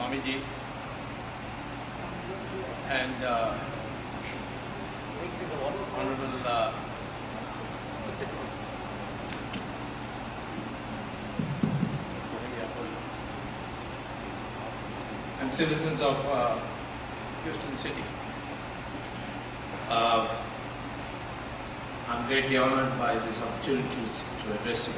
Swamiji and Honorable and citizens of Houston City. I'm greatly honored by this opportunity to address you.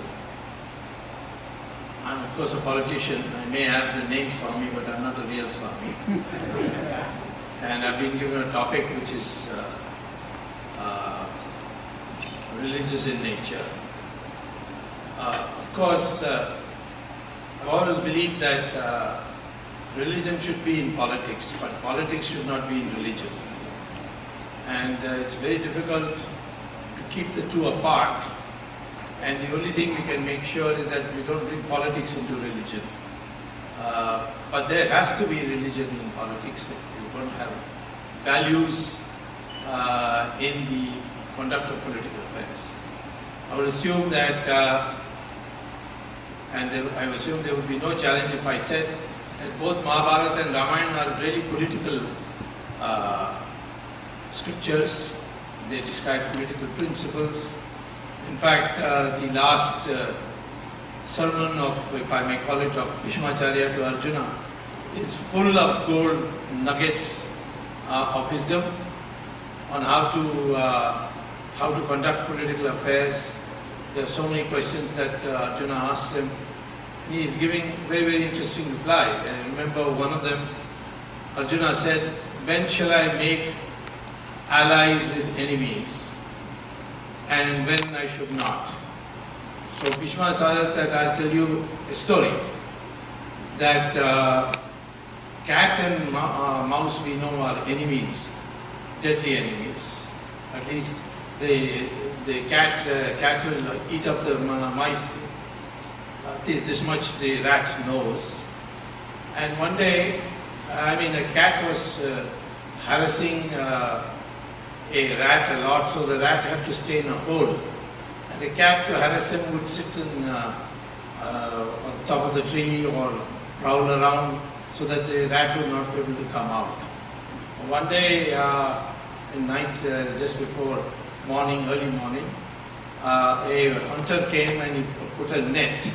I'm of course a politician. I may have the name Swami, but I'm not a real Swami. And I've been given a topic which is religious in nature. Of course, I've always believed that religion should be in politics, but politics should not be in religion. And it's very difficult to keep the two apart. And the only thing we can make sure is that we don't bring politics into religion. But there has to be religion in politics if you don't have values in the conduct of political affairs. I would assume that, I would assume there would be no challenge if I said that both Mahabharata and Ramayana are really political scriptures. They describe political principles. In fact, the last sermon of, if I may call it, of Bhishmacharya to Arjuna is full of gold nuggets of wisdom on how to conduct political affairs. There are so many questions that Arjuna asks him, and he is giving very, very interesting reply. I remember one of them, Arjuna said, "When shall I make allies with enemies, and when I should not?" So Bhishma said that I'll tell you a story, that cat and mouse we know are enemies, deadly enemies. At least the cat will eat up the mice, at least this much the rat knows. And one day, a cat was harassing a rat a lot, so the rat had to stay in a hole. And the cat, to harass him, would sit on top of the tree or prowl around so that the rat would not be able to come out. One day, in night, just before morning, early morning, a hunter came and he put a net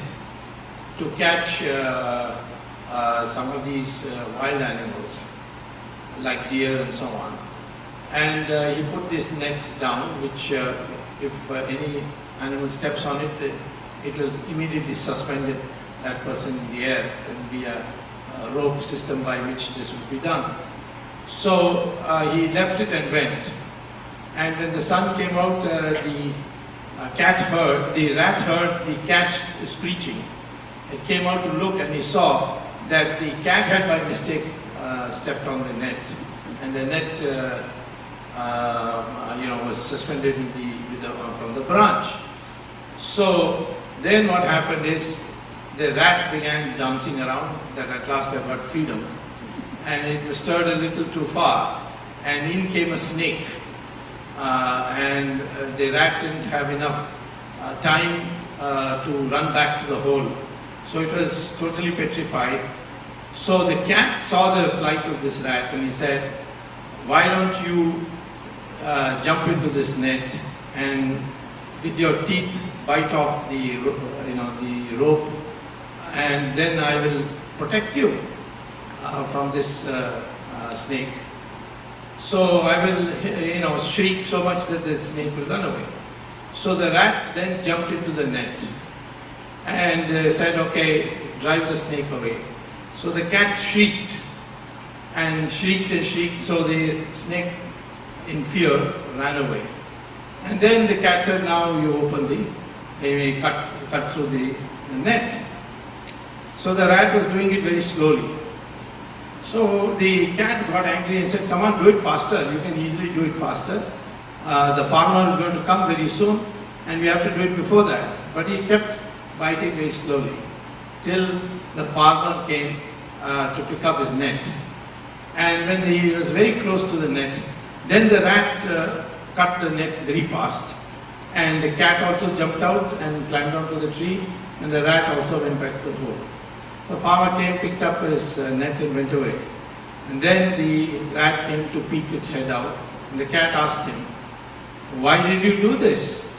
to catch some of these wild animals, like deer and so on. And he put this net down, which if any animal steps on it, it will immediately suspend that person in the air. There will be a rope system by which this will be done. So he left it and went. And when the sun came out, the rat heard the cat screeching. It came out to look, and he saw that the cat had by mistake stepped on the net, and the net was suspended from the branch. So then what happened is the rat began dancing around, that at last I got freedom, and it was stirred a little too far, and in came a snake, and the rat didn't have enough time to run back to the hole, so it was totally petrified. So the cat saw the plight of this rat, and he said, "Why don't you jump into this net and with your teeth bite off the rope, and then I will protect you from this snake. So I will shriek so much that the snake will run away." So the rat then jumped into the net and said, "Okay, drive the snake away." So the cat shrieked and shrieked and shrieked, so the snake in fear ran away. And then the cat said, "Now you open they cut through the net." So the rat was doing it very slowly. So the cat got angry and said, "Come on, do it faster. You can easily do it faster. The farmer is going to come very soon, and we have to do it before that." But he kept biting very slowly till the farmer came to pick up his net. And when he was very close to the net, then the rat cut the net very fast, and the cat also jumped out and climbed onto the tree, and the rat also went back to the hole. The farmer came, picked up his net and went away. And then the rat came to peek its head out. And the cat asked him, "Why did you do this?"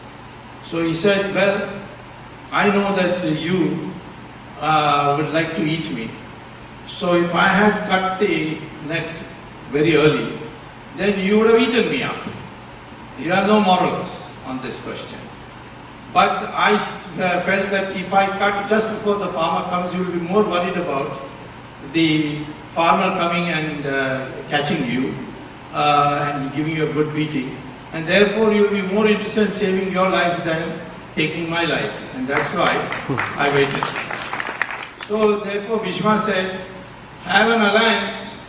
So he said, "Well, I know that you would like to eat me. So if I had cut the net very early, then you would have eaten me up. You have no morals on this question. But I felt that if I cut just before the farmer comes, you will be more worried about the farmer coming and catching you and giving you a good beating. And therefore you will be more interested in saving your life than taking my life. And that's why I waited." So therefore Bhishma said, have an alliance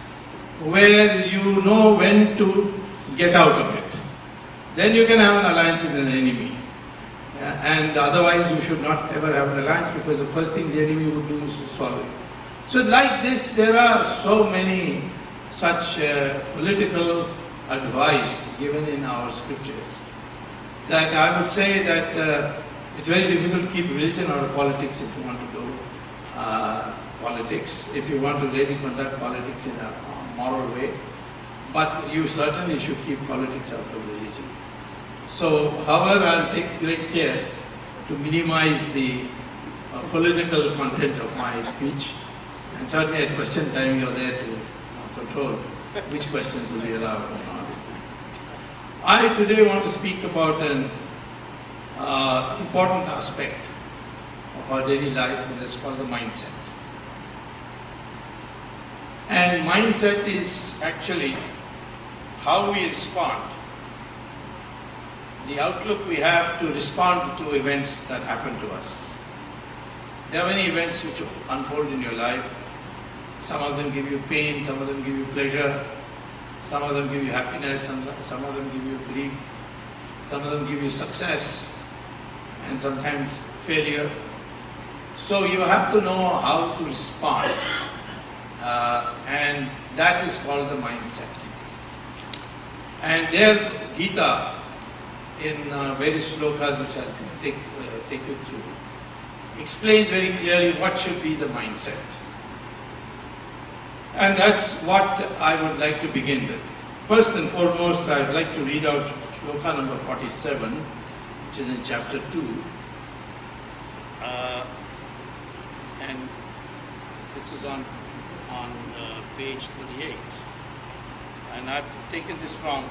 where you know when to get out of it. Then you can have an alliance with an enemy. And otherwise you should not ever have an alliance, because the first thing the enemy would do is to swallow you. So like this, there are so many such political advice given in our scriptures that I would say that it's very difficult to keep religion out of politics if you want to do politics, if you want to really conduct politics in a moral way. But you certainly should keep politics out of religion. So, however, I'll take great care to minimize the political content of my speech, and certainly at question time you're there to control which questions will be allowed or not. I today want to speak about an important aspect of our daily life, and that's called the mindset. And mindset is actually how we respond, the outlook we have to respond to events that happen to us. There are many events which unfold in your life. Some of them give you pain, some of them give you pleasure, some of them give you happiness, some of them give you grief, some of them give you success, and sometimes failure. So you have to know how to respond, and that is called the mindset. And there Gita, in various slokas which I'll take you through, explains very clearly what should be the mindset. And that's what I would like to begin with. First and foremost, I'd like to read out sloka number 47, which is in chapter 2. And this is on page 28. And I've taken this from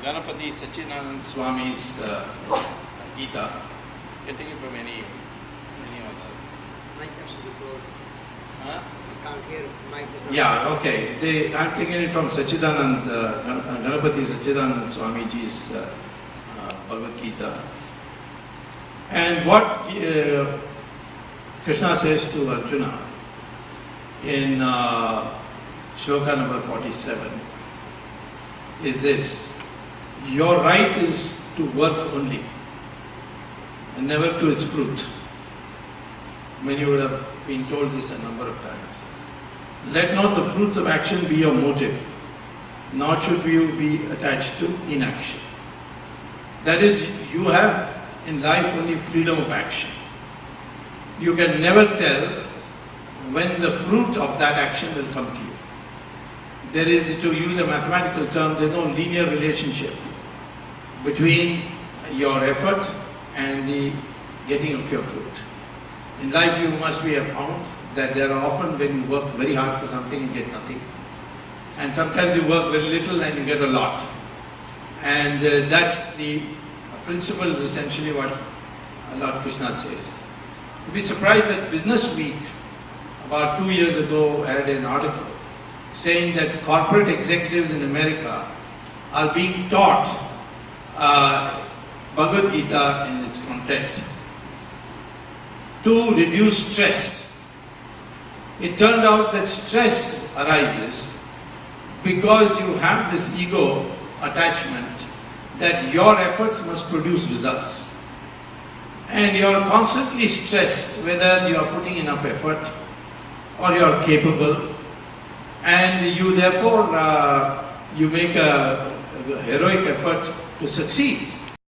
Ganapati Sachidanand Swamy's Gita. You can take it from any other. Mike has to be closed. Huh? I can't hear. Mike is not. Yeah, okay. I'm taking it from Sachidanand, Ganapati Sachidanand Swamiji's Bhagavad Gita. And what Krishna says to Arjuna in shloka number 47 is this: your right is to work only and never to its fruit. Many would have been told this a number of times. Let not the fruits of action be your motive, nor should you be attached to inaction. That is, you have in life only freedom of action. You can never tell when the fruit of that action will come to you. There is, to use a mathematical term, there is no linear relationship between your effort and the getting of your fruit. In life you must be found that there are often when you work very hard for something and get nothing. And sometimes you work very little and you get a lot. And that's the principle, essentially what Lord Krishna says. You'd be surprised that Business Week about 2 years ago had an article saying that corporate executives in America are being taught Bhagavad Gita in its content to reduce stress. It turned out that stress arises because you have this ego attachment that your efforts must produce results. And you are constantly stressed whether you are putting enough effort or you are capable, and you therefore you make a heroic effort to succeed.